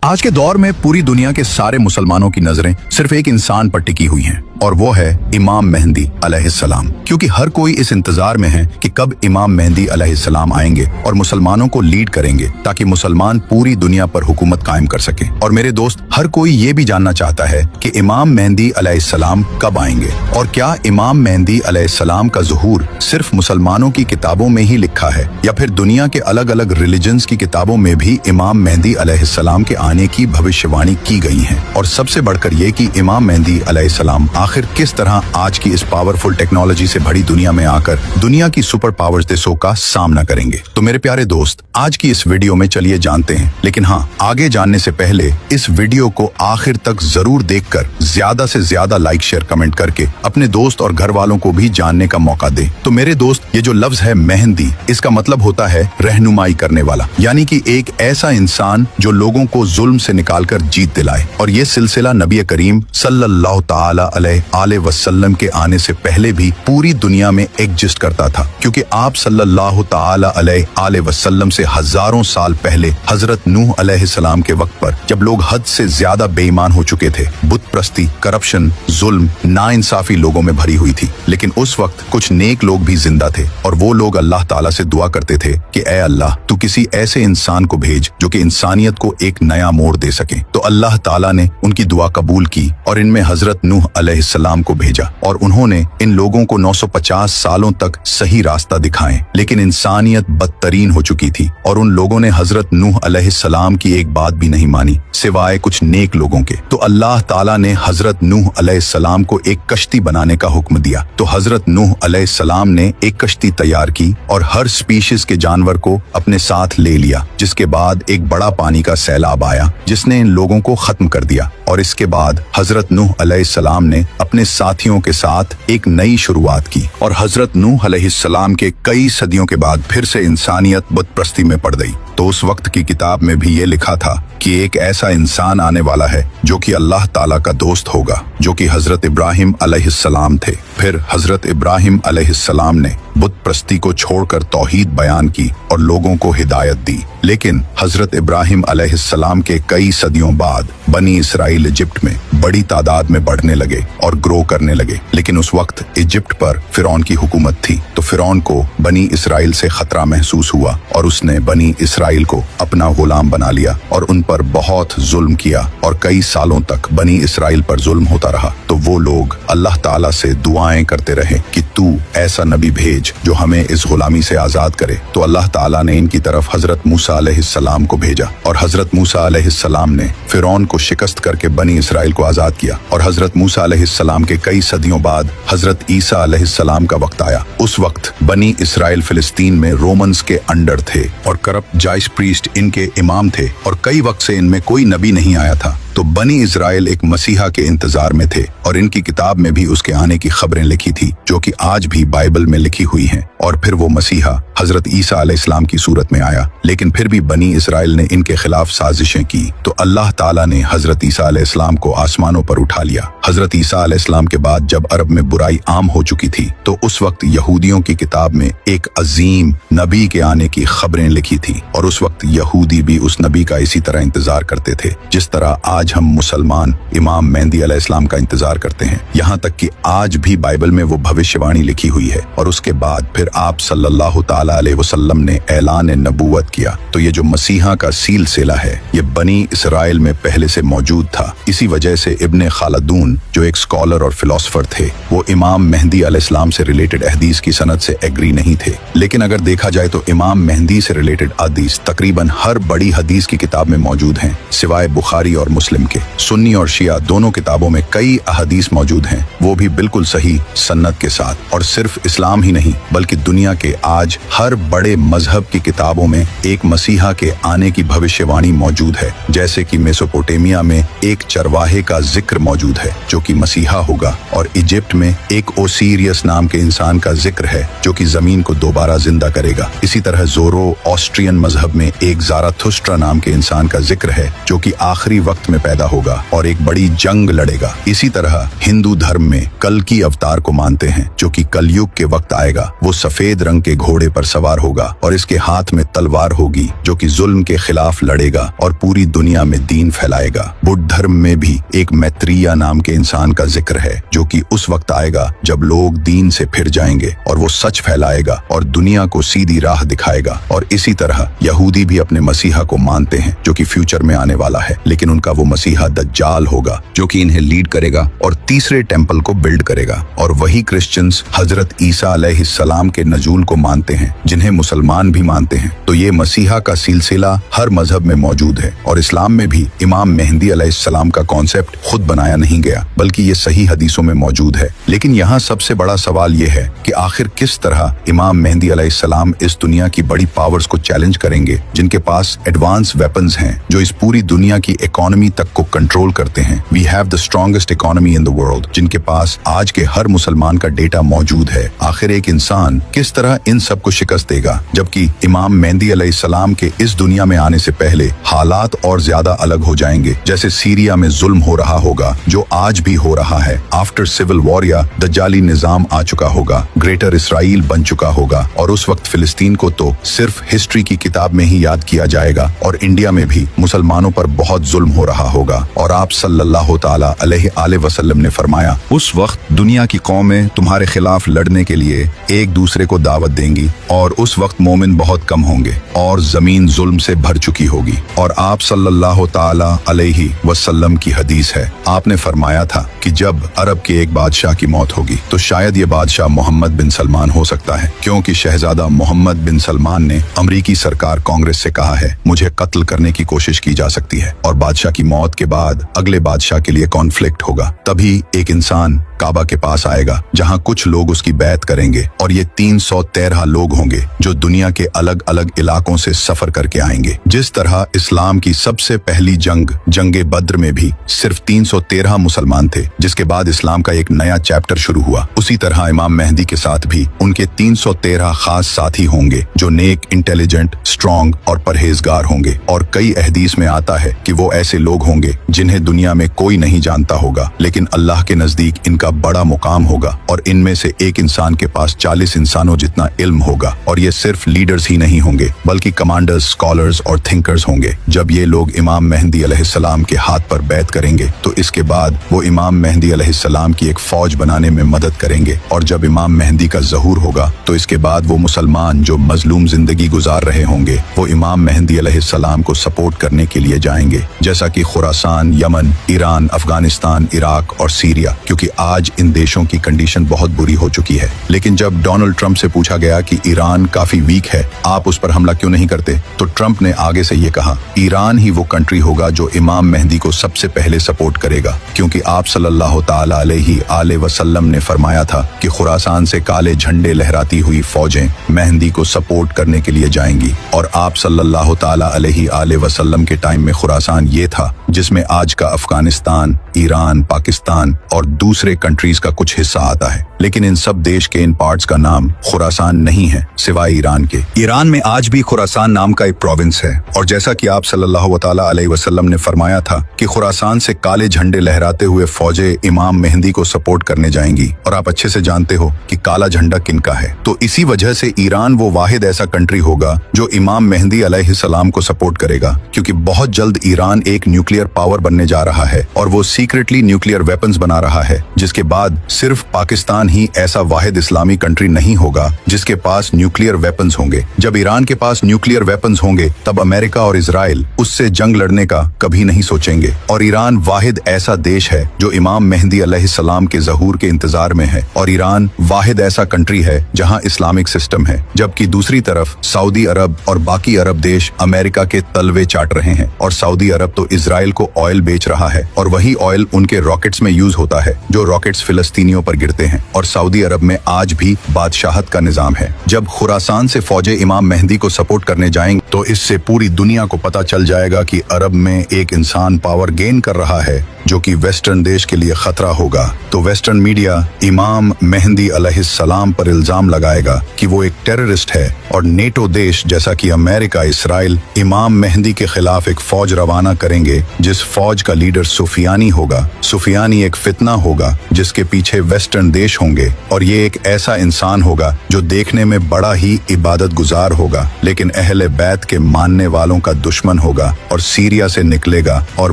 आज के दौर में पूरी दुनिया के सारे मुसलमानों की नजरें सिर्फ एक इंसान पर टिकी हुई हैं और वो है इमाम मेहंदी अलैहिस्सलाम। क्योंकि हर कोई इस इंतजार में है कि कब इमाम मेहंदी अलैहिस्सलाम आएंगे और मुसलमानों को लीड करेंगे ताकि मुसलमान पूरी दुनिया पर हुकूमत कायम कर सके। और मेरे दोस्त, हर कोई ये भी जानना चाहता है कि इमाम मेहंदी अलैहिस्सलाम कब आएंगे और क्या इमाम मेहंदी अलैहिस्सलाम का ज़ुहूर सिर्फ मुसलमानों की किताबों में ही लिखा है या फिर दुनिया के अलग अलग रिलीजन्स की किताबों में भी इमाम मेहंदी अलैहिस्सलाम के आने की भविष्यवाणी की गई है। और सबसे बढ़कर ये कि इमाम मेहंदी अलैहिस्सलाम आखिर किस तरह आज की इस पावरफुल टेक्नोलॉजी से भरी दुनिया में आकर दुनिया की सुपर पावर्स देशों का सामना करेंगे। तो मेरे प्यारे दोस्त, आज की इस वीडियो में चलिए जानते हैं, लेकिन हाँ, आगे जानने से पहले इस वीडियो को आखिर तक जरूर देखकर ज्यादा से ज्यादा लाइक शेयर कमेंट करके अपने दोस्त और घर वालों को भी जानने का मौका दे। तो मेरे दोस्त, ये जो लफ्ज है मेहंदी, इसका मतलब होता है रहनुमाई करने वाला, यानी कि एक ऐसा इंसान जो लोगों को जुल्म से निकालकर जीत दिलाए। और ये सिलसिला नबी करीम सल्लल्लाहु ताला अलैहि वसल्लम के आने से पहले भी पूरी दुनिया में एग्जिस्ट करता था, क्योंकि आप सल्लल्लाहु ताला अलैहि वसल्लम से हजारों साल पहले हजरत नूह अलैहिस्सलाम के वक्त पर जब लोग हद से ज्यादा बेईमान हो चुके थे, बुत प्रस्ती, करप्शन, जुल्म, नाइंसाफी लोगों में भरी हुई थी, लेकिन उस वक्त कुछ नेक लोग भी जिंदा थे और वो लोग अल्लाह ताला से दुआ करते थे कि ऐ अल्लाह, तू किसी ऐसे इंसान को भेज जो कि इंसानियत को एक नया मोड़ दे सके। तो अल्लाह ताला ने उनकी दुआ कबूल की और इनमें हजरत नूह अलैहिस्सलाम को भेजा और उन्होंने इन लोगों को 950 सालों तक सही रास्ता दिखाएं। लेकिन इंसानियत बदतरीन हो चुकी थी और उन लोगों ने हजरत नूह अलैहिस्सलाम की एक बात भी नहीं मानी सिवाय कुछ नेक लोगों के। तो अल्लाह ताला ने हजरत नूह अलैहिस्सलाम को एक कश्ती बनाने का हुक्म दिया। तो हजरत नूह अलैहिस्सलाम ने एक कश्ती तैयार की और हर स्पीशीज के जानवर को अपने साथ ले लिया, जिसके बाद एक बड़ा पानी का सैलाब आया जिसने इन लोगों को खत्म कर दिया। और इसके बाद हजरत नूह अलैहिस्सलाम ने अपने साथियों के साथ एक नई शुरुआत की और हजरत नूह अलैहिस्सलाम के कई सदियों के बाद फिर से इंसानियत बुतप्रस्ती में पड़ गई। तो उस वक्त की किताब में भी ये लिखा था कि एक ऐसा इंसान आने वाला है जो कि अल्लाह ताला का दोस्त होगा, जो कि हजरत इब्राहिम अलैहिस्सलाम थे। फिर हजरत इब्राहिम अलैहिस्सलाम ने बुत प्रस्ती को छोड़कर तौहीद बयान की और लोगों को हिदायत दी। लेकिन हजरत इब्राहिम अलैहिस्सलाम के कई सदियों बाद बनी इसराइल इजिप्ट में बड़ी तादाद में बढ़ने लगे और ग्रो करने लगे। लेकिन उस वक्त इजिप्ट पर फिरौन की हुकूमत थी, तो फिरौन को बनी इसराइल से खतरा महसूस हुआ और उसने बनी इसराइल को अपना गुलाम बना लिया और उन पर बहुत जुल्म किया और कई सालों तक बनी इसराइल पर जुल्म होता रहा। तो वो लोग अल्लाह ताला से दुआएं करते रहे कि तू ऐसा नबी भेज जो हमें इस गुलामी से आजाद करे। तो अल्लाह ताला ने इनकी तरफ हजरत मूसा अलैहिस्सलाम को भेजा और हजरत मूसा अलैहिस्सलाम ने फिरौन को शिकस्त करके बनी इसराइल को आजाद किया। और हजरत मूसा अलैहिस्सलाम के कई सदियों बाद हजरत ईसा अलैहिस्सलाम का वक्त आया। उस वक्त बनी इसराइल फिलिस्तीन में रोमन्स के अंडर थे और करप्ट जाइस प्रीस्ट इनके इमाम थे और कई वक्त से इनमें कोई नबी नहीं आया था। तो बनी इजराइल एक मसीहा के इंतजार में थे और इनकी किताब में भी उसके आने की खबरें लिखी थी, जो कि आज भी बाइबल में लिखी हुई हैं। और फिर वो मसीहा हजरत ईसा अलैहिस्सलाम की सूरत में आया, लेकिन फिर भी बनी इजराइल ने इनके खिलाफ साजिशें की। तो अल्लाह ताला ने हजरत ईसा अलैहिस्सलाम को आसमानों पर उठा लिया। हजरत ईसा अलैहिस्सलाम के बाद जब अरब में बुराई आम हो चुकी थी, तो उस वक्त यहूदियों की किताब में एक अजीम नबी के आने की खबरें लिखी थी और उस वक्त यहूदी भी उस नबी का इसी तरह इंतजार करते थे जिस तरह आज हम मुसलमान इमाम मेहंदी अलैहिस्सलाम का इंतजार करते हैं। यहाँ तक कि आज भी बाइबल में वो भविष्यवाणी लिखी हुई है। और उसके बाद फिर आप सल्लल्लाहु ताला अलैहि वसल्लम ने ऐलान नबूवत किया। तो ये जो मसीहा का सिलसिला है, ये बनी इसराइल में पहले से मौजूद था। इसी वजह से इब्ने खालदून, जो एक स्कॉलर और फिलोसफर थे, वो इमाम मेहंदी अलैहिस्सलाम से रिलेटेड हदीस की सनद से एग्री नहीं थे। लेकिन अगर देखा जाए तो इमाम मेहंदी से रिलेटेड हदीस तकरीबन हर बड़ी हदीस की किताब में मौजूद हैं, सिवाय बुखारी और मुस्लिम के। सुन्नी और शिया दोनों किताबों में कई अहदीस मौजूद हैं, वो भी बिल्कुल सही सन्नत के साथ। और सिर्फ इस्लाम ही नहीं बल्कि दुनिया के आज हर बड़े मजहब की किताबों में एक मसीहा के आने की भविष्यवाणी मौजूद है। जैसे कि मेसोपोटामिया में एक चरवाहे का जिक्र मौजूद है जो कि मसीहा होगा, और इजिप्ट में एक ओसीरियस नाम के इंसान का जिक्र है जो कि जमीन को दोबारा जिंदा करेगा। इसी तरह जोरो ऑस्ट्रियन मजहब में एक ज़ाराथुस्ट्रा नाम के इंसान का जिक्र है जो कि आखिरी वक्त में पैदा होगा और एक बड़ी जंग लड़ेगा। इसी तरह हिंदू धर्म में कल की अवतार को मानते हैं, जो कि कलयुग के वक्त आएगा। वो सफेद रंग के घोड़े पर सवार होगा और इसके हाथ में तलवार होगी, जो कि जुल्म के खिलाफ लड़ेगा और पूरी दुनिया में दीन फैलाएगा। बुद्ध धर्म में भी एक मैत्रेय नाम के इंसान का जिक्र है, जो कि उस वक्त आएगा जब लोग दीन से फिर जाएंगे और वो सच फैलाएगा और दुनिया को सीधी राह दिखाएगा। और इसी तरह यहूदी भी अपने मसीहा को मानते हैं, जो कि फ्यूचर में आने वाला है, लेकिन उनका वो मसीहा दज्जाल होगा, जो कि इन्हें लीड करेगा और तीसरे टेम्पल को बिल्ड करेगा। और वही क्रिश्चियंस हजरत ईसा अलैहिस्सलाम के नजूल को मानते हैं, जिन्हें मुसलमान भी मानते हैं। तो ये मसीहा का सिलसिला हर मजहब में मौजूद है। और इस्लाम में भी इमाम मेहंदी अलैहिस्सलाम का कॉन्सेप्ट खुद बनाया नहीं गया, बल्कि ये सही हदीसों में मौजूद है। लेकिन यहाँ सबसे बड़ा सवाल ये है कि आखिर किस तरह इमाम मेहंदी अलैहिस्सलाम इस दुनिया की बड़ी पावर्स को चैलेंज करेंगे, जिनके पास एडवांस वेपन्स हैं, जो इस पूरी दुनिया की इकोनॉमी तक को कंट्रोल करते हैं। We have the strongest economy in the world, जिनके पास आज के हर मुसलमान का डेटा मौजूद है। आखिर एक इंसान किस तरह इन सब को शिकस्त देगा, जबकि इमाम मेहंदी अलैहिस्सलाम के इस दुनिया में आने से पहले हालात और ज्यादा अलग हो जाएंगे। जैसे सीरिया में जुल्म हो रहा होगा, जो आज भी हो रहा है। आफ्टर सिविल वॉर या दज्जाली निजाम आ चुका होगा, ग्रेटर इसराइल बन चुका होगा, और उस वक्त फिलिस्तीन को तो सिर्फ हिस्ट्री की किताब में ही याद किया जाएगा। और इंडिया में भी मुसलमानों पर बहुत जुल्म हो रहा होगा। और आप सल्लल्लाहु तआला अलैहि वसल्लम ने फरमाया, उस वक्त दुनिया की कौमें तुम्हारे खिलाफ लड़ने के लिए एक दूसरे को दावत देंगी, और उस वक्त मोमिन बहुत कम होंगे और जमीन जुल्म से भर चुकी होगी। और आप सल्लल्लाहु तआला अलैहि वसल्लम की हदीस है, आपने फरमाया था कि जब अरब के एक बादशाह की मौत होगी, तो शायद ये बादशाह मोहम्मद बिन सलमान हो सकता है, क्योंकि शहजादा मोहम्मद बिन सलमान ने अमरीकी सरकार कांग्रेस से कहा है मुझे कत्ल करने की कोशिश की जा सकती है। और बादशाह की मौत के बाद अगले बादशाह के लिए कॉन्फ्लिक्ट होगा। तभी एक इंसान काबा के पास आएगा, जहां कुछ लोग उसकी बैत करेंगे, और ये 313 लोग होंगे जो दुनिया के अलग अलग इलाकों से सफर करके आएंगे। जिस तरह इस्लाम की सबसे पहली जंगे बद्र में भी सिर्फ 313 मुसलमान थे, जिसके बाद इस्लाम का एक नया चैप्टर शुरू हुआ, उसी तरह इमाम मेहंदी के साथ भी उनके 313 खास साथी होंगे, जो नेक, इंटेलिजेंट, स्ट्रॉन्ग और परहेजगार होंगे। और कई अहदीस में आता है कि वो ऐसे लोग होंगे जिन्हें दुनिया में कोई नहीं जानता होगा, लेकिन अल्लाह के नजदीक इनका बड़ा मुकाम होगा। और इनमें से एक इंसान के पास 40 इंसानों जितना इल्म होगा। और ये सिर्फ लीडर्स ही नहीं होंगे, बल्कि कमांडर्स, स्कॉलर्स और थिंकर्स होंगे। जब ये लोग इमाम मेहंदी अलैहिस्सलाम के हाथ पर बैत करेंगे, तो इसके बाद वो इमाम मेहंदी अलैहिस्सलाम की एक फौज बनाने में मदद करेंगे। और जब इमाम मेहंदी का ज़हूर होगा, तो इसके बाद वो मुसलमान जो मजलूम जिंदगी गुजार रहे होंगे, वो इमाम मेहंदी अलैहिस्सलाम को सपोर्ट करने के लिए जाएंगे, जैसा कि Khorasan, Yemen, Iran, Afghanistan, Iraq और सीरिया। क्योंकि आज इन देशों की कंडीशन बहुत बुरी हो चुकी है। लेकिन जब डोनाल्ड ट्रंप से पूछा गया कि ईरान काफी वीक है, आप उस पर हमला क्यों नहीं करते, तो ट्रंप ने आगे से ये कहा, ईरान ही वो कंट्री होगा जो इमाम मेहंदी को सबसे पहले सपोर्ट करेगा, क्योंकि आप सल्लल्लाहु तआला अलैहि वसल्लम ने फरमाया था कि खुरासान से काले झंडे लहराती हुई फौजें मेहंदी को सपोर्ट करने के लिए जाएंगी। और आप सल्लल्लाहु तआला अलैहि वसल्लम के टाइम में खुरासान ये था जिसमें आज का अफगानिस्तान, ईरान, पाकिस्तान और दूसरे कंट्रीज का कुछ हिस्सा आता है। लेकिन इन सब देश के इन पार्ट्स का नाम खुरासान नहीं है, सिवाय ईरान के। ईरान में आज भी खुरासान नाम का एक प्रोविंस है। और जैसा कि आप सल्लल्लाहु तआला अलैहि वसल्लम ने फरमाया था कि खुरासान से काले झंडे लहराते हुए फौजें इमाम मेहंदी को सपोर्ट करने जाएंगी। और आप अच्छे से जानते हो कि काला झंडा किनका है। तो इसी वजह से ईरान वो वाहिद ऐसा कंट्री होगा जो इमाम मेहंदी अलैहिस्सलाम को सपोर्ट करेगा, क्योंकि बहुत जल्द ईरान एक न्यूक्लियर पावर बनने जा रहा है और वो सीक्रेटली न्यूक्लियर वेपन्स बना रहा है, जिसके बाद सिर्फ पाकिस्तान ही ऐसा वाहिद इस्लामी कंट्री नहीं होगा जिसके पास न्यूक्लियर वेपन्स होंगे। जब ईरान के पास न्यूक्लियर वेपन्स होंगे, तब अमेरिका और इजराइल उससे जंग लड़ने का कभी नहीं सोचेंगे। और ईरान वाहिद ऐसा देश है जो इमाम मेहंदी अलैहिस्सलाम के ज़हूर के इंतजार में है। और ईरान वाहिद ऐसा कंट्री है जहां इस्लामिक सिस्टम है, जबकि दूसरी तरफ सऊदी अरब और बाकी अरब देश अमेरिका के तलवे चाट रहे हैं। और सऊदी अरब तो इजराइल को ऑयल बेच रहा है, और वही ऑयल उनके रॉकेट्स में यूज होता है, जो रॉकेट्स फिलिस्तीनियों पर गिरते हैं। और सऊदी अरब में आज भी बादशाहत का निजाम है। जब खुरासान से फौजें इमाम मेहंदी को सपोर्ट करने जाएंगे, तो इससे पूरी दुनिया को पता चल जाएगा कि अरब में एक इंसान पावर गेन कर रहा है जो कि वेस्टर्न देश के लिए खतरा होगा तो वेस्टर्न मीडिया इमाम मेहंदी अलैहिस्सलाम पर इल्जाम लगाएगा कि वो एक टेररिस्ट है और नेटो देश जैसा कि अमेरिका, इसराइल इमाम मेहंदी के खिलाफ एक फौज रवाना करेंगे जिस फौज का लीडर सुफियानी होगा। सुफियानी एक फितना होगा जिसके पीछे वेस्टर्न देश होंगे और ये एक ऐसा इंसान होगा जो देखने में बड़ा ही इबादत गुजार होगा लेकिन अहले बैत के मानने वालों का दुश्मन होगा और सीरिया से निकलेगा और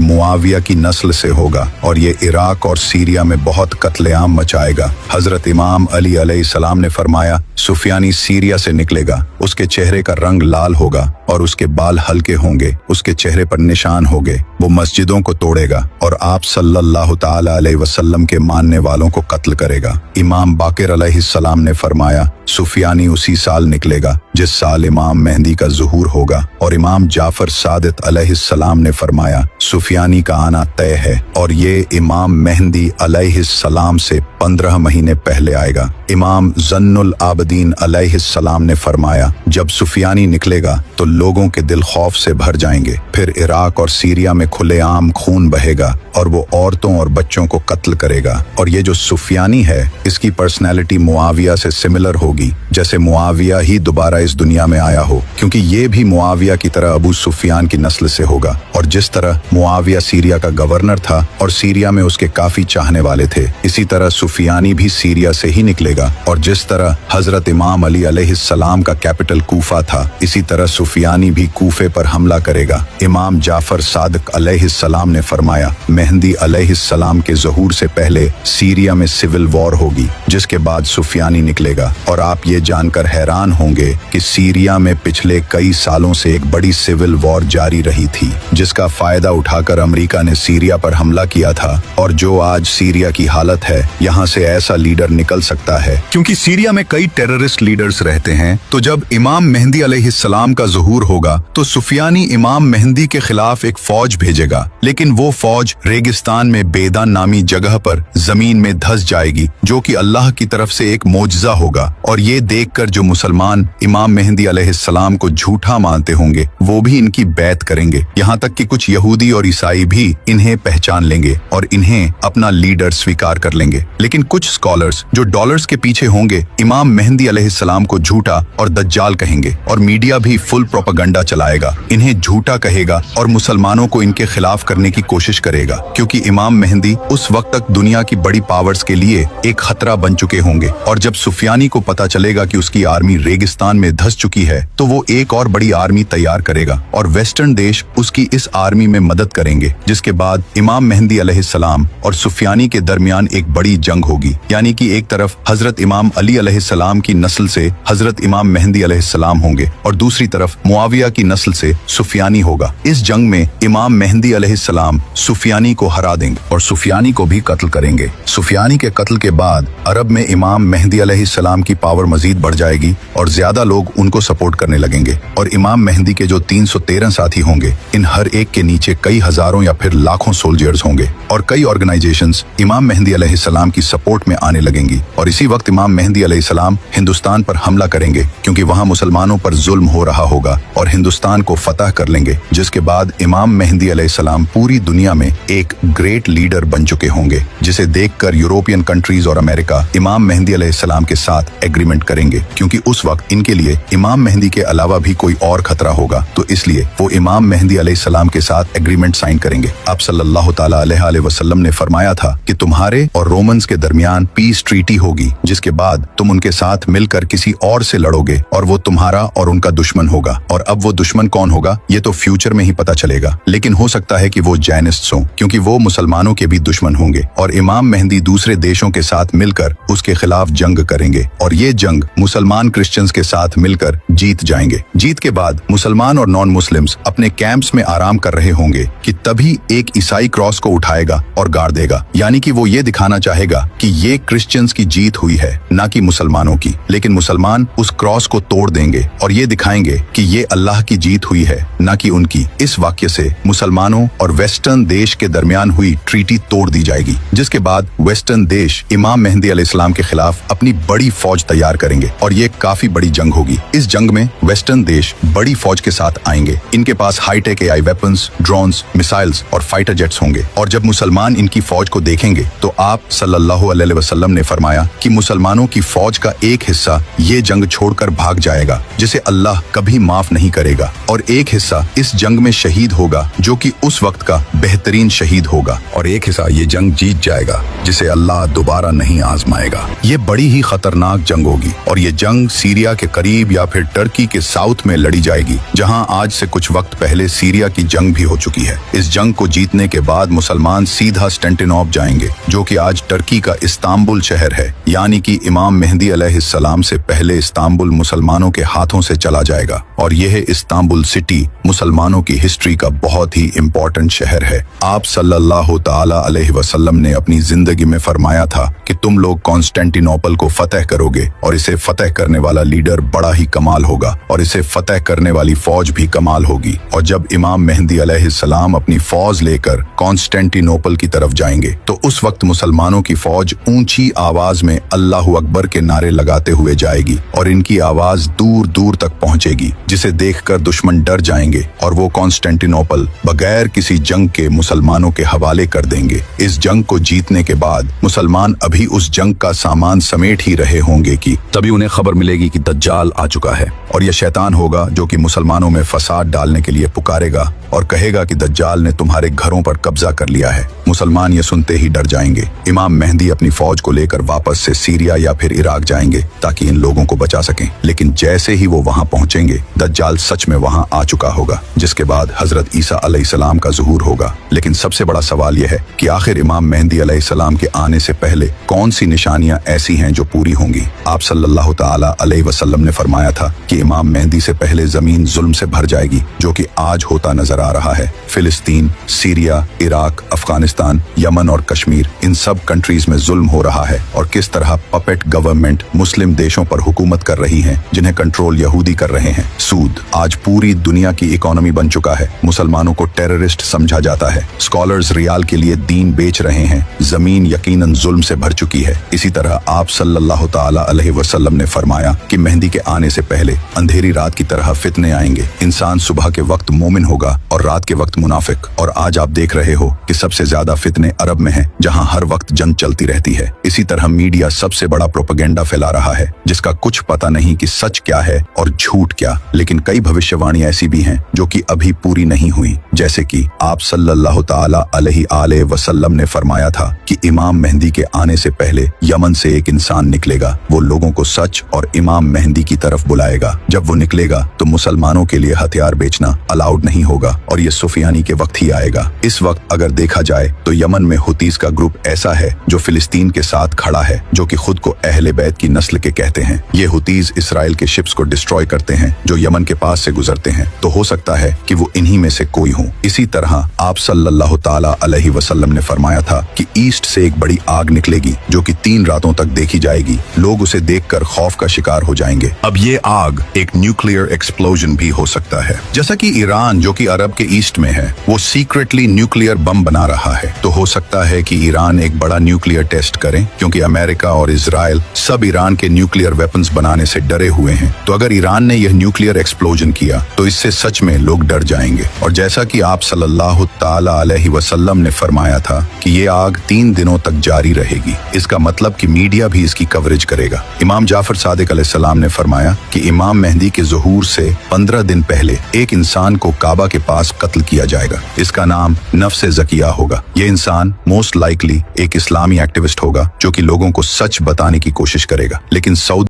मुआविया की नस्ल से होगा और ये इराक और सीरिया में बहुत कत्लेआम मचाएगा। हजरत इमाम अली अलैहिस्सलाम ने फरमाया सुफियानी सीरिया से निकलेगा, उसके चेहरे का रंग लाल होगा और उसके बाल हल्के होंगे, उसके चेहरे पर निशान होंगे, वो मस्जिदों को तोड़ेगा और आप सल्लल्लाहु ताला अलैहि वसल्लम के मानने वालों को कत्ल करेगा। इमाम बाकिर अलैहिस्सलाम ने फरमाया सुफियानी उसी साल निकलेगा जिस साल इमाम मेहंदी का ज़ुहूर होगा और इमाम जाफर सादिक अलैहिस्सलाम ने फरमाया सुफियानी का आना तय है और ये इमाम मेहंदी अलैहिस्सलाम से 15 महीने पहले आएगा। इमाम ज़न्नुल आबदीन अलैहिस्सलाम ने फरमाया जब सुफियानी निकलेगा तो लोगों के दिल खौफ से भर जाएंगे, फिर इराक और सीरिया में खुलेआम खून बहेगा और वो औरतों और बच्चों को कत्ल करेगा। और ये जो सुफियानी है इसकी पर्सनैलिटी मुआविया से सिमिलर होगी, जैसे मुआविया ही दोबारा इस दुनिया में आया हो, क्योंकि ये भी मुआविया की तरह अबू सुफियान की नस्ल से होगा। और जिस तरह मुआविया सीरिया का गवर्नर था और सीरिया में उसके काफी चाहने वाले थे, इसी तरह सुफियानी भी सीरिया से ही निकलेगा। और जिस तरह हजरत इमाम अली अलैहिस्सलाम का कैपिटल कूफा था, इसी तरह सुफियानी भी कूफे पर हमला करेगा। इमाम जाफर सादिक अलैहिस्सलाम ने फरमाया मेहंदी अलैहिस्सलाम के ज़ुहूर से पहले सीरिया में सिविल वॉर होगी, जिसके बाद सुफियानी निकलेगा। और आप ये जानकर हैरान होंगे कि सीरिया में पिछले कई सालों से एक बड़ी सिविल वॉर जारी रही थी, जिसका फायदा उठाकर अमेरिका ने सीरिया पर हमला किया था। और जो आज सीरिया की हालत है, यहाँ से ऐसा लीडर निकल सकता है क्योंकि सीरिया में कई टेररिस्ट लीडर्स रहते हैं। तो जब इमाम मेहंदी अलैहिस्सलाम का ज़ुहूर होगा तो सुफियानी इमाम मेहंदी के खिलाफ एक फौज भेजेगा, लेकिन वो फौज रेगिस्तान में बेदान नामी जगह पर जमीन में धंस जाएगी, जो कि अल्लाह की तरफ से एक मोजज़ा होगा। और ये देखकर जो मुसलमान इमाम मेहंदी अलैहिस्सलाम को झूठा मानते होंगे वो भी इनकी बैत करेंगे, यहाँ तक कि कुछ यहूदी और ईसाई भी इन्हें पहचान लेंगे और इन्हें अपना लीडर स्वीकार कर लेंगे। लेकिन कुछ स्कॉलर्स जो डॉलर्स के पीछे होंगे इमाम मेहंदी अलैहिस्सलाम को झूठा और दज्जाल कहेंगे और मीडिया भी फुल प्रोपेगेंडा चलाएगा, इन्हें झूठा कहेगा और मुसलमानों को इनके खिलाफ करने की कोशिश करेगा, क्योंकि इमाम मेहंदी उस वक्त तक दुनिया की बड़ी पावर्स के लिए एक खतरा बन चुके होंगे। और जब सुफियानी को पता चलेगा कि उसकी आर्मी रेगिस्तान में धंस चुकी है तो वो एक और बड़ी आर्मी तैयार करेगा और वेस्टर्न देश उसकी इस आर्मी में मदद करेंगे, जिसके बाद इमाम मेहंदी अलैहिस्सलाम और सुफियानी के दरमियान एक बड़ी जंग होगी। यानी कि एक तरफ हजरत इमाम अली अलैहिस्सलाम की नस्ल से हजरत इमाम मेहंदी अलैहिस्सलाम होंगे और दूसरी तरफ मुआविया की नस्ल से सुफियानी होगा। इस जंग में इमाम मेहंदी अलैहिस्सलाम सुफियानी को हरा देंगे और सुफियानी को भी कत्ल करेंगे। सुफियानी के कत्ल के बाद अरब में इमाम मेहंदी अलैहिस्सलाम की पावर मजीद बढ़ जाएगी और ज्यादा लोग उनको सपोर्ट करने लगेंगे। और इमाम मेहंदी के जो 313 साथी होंगे, इन हर एक के नीचे कई हजारों या फिर लाखों सोल्जर्स होंगे और कई ऑर्गेनाइजेशंस इमाम मेहंदी अलैहिस्सलाम की सपोर्ट में आने लगेंगी। और इसी वक्त इमाम मेहंदी अलैहिस्सलाम हिंदुस्तान पर हमला करेंगे, क्योंकि वहां मुसलमानों पर जुल्म हो रहा होगा, और हिंदुस्तान को फतह कर लेंगे, जिसके बाद इमाम मेहंदी अलैहिस्सलाम पूरी दुनिया में एक ग्रेट लीडर बन चुके होंगे, जिसे देखकर यूरोपियन कंट्रीज और अमेरिका इमाम मेहंदी अलैहिस्सलाम के साथ एग्रीमेंट करेंगे, क्योंकि उस वक्त इनके लिए इमाम मेहंदी के अलावा भी कोई और खतरा होगा। तो इसलिए वो इमाम मेहंदी अलैहिस्सलाम के साथ एग्रीमेंट साइन करेंगे। आप सल्लल्लाहु ताला अलैहि वसल्लम ने फरमाया था कि तुम्हारे और रोमन्स के दरमियान पीस ट्रीटी होगी, जिसके बाद तुम उनके साथ मिलकर किसी और से लड़ोगे और वो तुम्हारा और उनका दुश्मन होगा। और अब वो दुश्मन कौन होगा ये तो फ्यूचर में ही पता चलेगा, लेकिन हो सकता है कि वो जैनिस्ट्स हों, क्योंकि वो मुसलमानों के भी दुश्मन होंगे। और इमाम मेहंदी दूसरे देशों के साथ मिलकर उसके खिलाफ जंग करेंगे और ये जंग मुसलमान क्रिश्चियंस के साथ मिलकर जीत जाएंगे। जीत के बाद मुसलमान और नॉन मुस्लिम्स अपने कैंप्स में आराम कर रहे होंगे कि तभी एक ईसाई क्रॉस को उठाएगा और गाड़ देगा, यानी कि वो ये दिखाना चाहेगा कि ये क्रिश्चियंस की जीत हुई है, ना कि मुसलमानों की। लेकिन मुसलमान उस क्रॉस को तोड़ देंगे और ये दिखाएंगे कि ये अल्लाह की जीत हुई है, ना कि उनकी। इस वाक्य से मुसलमानों और वेस्टर्न देश के दरमियान हुई ट्रीटी तोड़ दी जाएगी, जिसके बाद वेस्टर्न देश इमाम मेहंदी अलैहिस्सलाम के खिलाफ अपनी बड़ी फौज तैयार करेंगे और ये काफी बड़ी जंग होगी। होगी। इस जंग में वेस्टर्न देश बड़ी फौज के साथ आएंगे। इनके पास high tech AI weapons, drones, missiles और फाइटर जेट्स होंगे। और जब मुसलमान इनकी फौज को देखेंगे तो आप सल्लल्लाहु अलैहि वसल्लम ने फरमाया कि मुसलमानों की फौज का एक हिस्सा ये जंग छोड़कर भाग जाएगा, जिसे अल्लाह कभी माफ नहीं करेगा, और एक हिस्सा इस जंग में शहीद होगा जो कि उस वक्त का बेहतरीन शहीद होगा, और एक हिस्सा ये जंग जीत जाएगा जिसे अल्लाह दोबारा नहीं आजमाएगा। ये बड़ी ही खतरनाक जंग होगी और ये जंग सीरिया के करीब या फिर टर्की के साउथ में लड़ी जाएगी, जहां आज से कुछ वक्त पहले सीरिया की जंग भी हो चुकी है। इस जंग को जीतने के बाद मुसलमान सीधा स्टेंटिनोप जाएंगे, जो कि आज टर्की का इस्तांबुल शहर है, यानी कि इमाम मेहदी अलैहिस्सलाम से पहले इस्तांबुल मुसलमानों के हाथों से चला जाएगा। और यह इस्तांबुल सिटी मुसलमानों की हिस्ट्री का बहुत ही इम्पोर्टेंट शहर है। आप सल्लल्लाहु ताला अलैहि वसल्लम ने अपनी जिंदगी में फरमाया था कि तुम लोग कॉन्स्टेंटिनोपल को फतह करोगे, और इसे फतह करने वाला लीडर बड़ा ही कमाल होगा, और इसे फतह करने वाली फौज भी कमाल होगी। और जब इमाम मेहदी अलैहिस्सलाम अपनी फौज लेकर कॉन्स्टेंटिनोपल की तरफ जाएंगे तो उस वक्त मुसलमानों की फौज ऊंची आवाज में अल्लाहु अकबर के नारे लगाते हुए जाएगी, और इनकी आवाज दूर दूर तक पहुंचेगी, जिसे देखकर दुश्मन डर जाएंगे और वो कॉन्स्टेंटिनोपल बगैर किसी जंग के मुसलमानों के हवाले कर देंगे। इस जंग को जीतने के बाद मुसलमान अभी उस जंग का सामान समेट ही रहे होंगे कि तभी उन्हें खबर मिलेगी कि दज्जाल आ चुका है, और यह शैतान होगा जो कि मुसलमानों में फसाद डालने के लिए पुकारेगा और कहेगा कि दज्जाल ने तुम्हारे घरों पर कब्जा कर लिया है। मुसलमान ये सुनते ही डर जाएंगे। इमाम मेहदी अपनी फौज को लेकर वापस से सीरिया या फिर इराक जाएंगे ताकि इन लोगों को बचा सकें, लेकिन जैसे ही वो वहां पहुंचेंगे दज्जाल सच में वहां आ चुका होगा, जिसके बाद हजरत ईसा अलैहिस्सलाम का ज़ुहूर होगा। लेकिन सबसे बड़ा सवाल यह है कि आखिर इमाम मेहदी अलैहिस्सलाम के आने से पहले कौन सी निशानियां ऐसी हैं जो पूरी होंगी। आप सल्लल्लाहु ताला अलैहि वसल्लम ने फरमाया था कि इमाम मेहदी से पहले जमीन जुल्म से भर जाएगी, जो कि आज होता नजर आ रहा है। फिलिस्तीन, सीरिया, इराक, अफगानिस्तान, यमन और कश्मीर, इन सब कंट्रीज में जुल्म हो रहा है, और किस तरह पपेट गवर्नमेंट मुस्लिम देशों पर हुकूमत कर रही है जिन्हें कंट्रोल यहूदी कर रहे हैं। सूद आज पूरी दुनिया की इकोनॉमी बन चुका है। मुसलमानों को टेररिस्ट समझा जाता है। स्कॉलर्स रियाल के लिए दीन बेच रहे हैं। जमीन यकीनन जुल्म से भर चुकी है। इसी तरह आप सल्लल्लाहु ताला अलैहि वसल्लम ने फरमाया कि मेहदी के आने से पहले अंधेरी रात की तरह फितने आएंगे। इंसान सुबह के वक्त मोमिन होगा और रात के वक्त मुनाफिक। और आज आप देख रहे हो कि सबसे ज्यादा फितने अरब में हैं, जहां हर वक्त जंग चलती रहती है। इसी तरह मीडिया सबसे बड़ा प्रोपेगेंडा फैला रहा है, जिसका कुछ पता नहीं कि सच क्या है और झूठ क्या। लेकिन कई भविष्यवाणी ऐसी भी हैं जो कि अभी पूरी नहीं हुई, जैसे कि आप सल्लल्लाहु ताला अलैहि वसल्लम ने फरमाया था कि इमाम मेहदी के आने से पहले यमन से एक इंसान निकलेगा। वो लोगों को सच और इमाम मेहदी की तरफ बुलाएगा। जब वो निकलेगा तो मुसलमानों के लिए हथियार बेचना अलाउड नहीं होगा, और ये सुफियानी के वक्त ही आएगा। इस वक्त अगर देखा जाए तो यमन में हुतीस का ग्रुप ऐसा है जो फिलिस्तीन के साथ खड़ा है, जो कि खुद को अहले बैत की नस्ल के कहते हैं। ये हुतीस इसराइल के शिप्स को डिस्ट्रॉय करते हैं जो यमन के पास से गुजरते हैं, तो हो सकता है कि वो इन्हीं में से कोई हो। इसी तरह आप सल्लल्लाहु ताला अलैहि वसल्लम ने फरमाया था कि ईस्ट से एक बड़ी आग निकलेगी जो कि 3 रातों तक देखी जाएगी। लोग उसे देखकर खौफ का शिकार हो जाएंगे। अब ये आग एक न्यूक्लियर एक्सप्लोजन भी हो सकता है। जैसा कि ईरान, जो कि अरब के ईस्ट में है, वो सीक्रेटली न्यूक्लियर बम बना रहा है, तो हो सकता है कि ईरान एक बड़ा न्यूक्लियर टेस्ट करें, क्योंकि अमेरिका और इजराइल सब ईरान के न्यूक्लियर वेपन्स बनाने से डरे हुए हैं। तो अगर ईरान ने यह न्यूक्लियर एक्सप्लोजन किया तो इससे सच में लोग डर जाएंगे। और जैसा कि आप सल्लल्लाहु ताला अलैहि वसल्लम ने फरमाया था कि ये आग 3 दिनों तक जारी रहेगी। इसका मतलब कि मीडिया भी इसकी कवरेज करेगा। इमाम जाफर सादिक अलैहिस्सलाम ने फरमाया कि इमाम मेहदी के ज़ुहूर से 15 दिन पहले एक इंसान को काबा के पास कत्ल किया जाएगा। इसका नाम नफ्स ज़किया होगा। ये इंसान मोस्ट लाइकली एक इस्लामी एक्टिविस्ट होगा जो कि लोगों को सच बताने की कोशिश करेगा। लेकिन सऊदी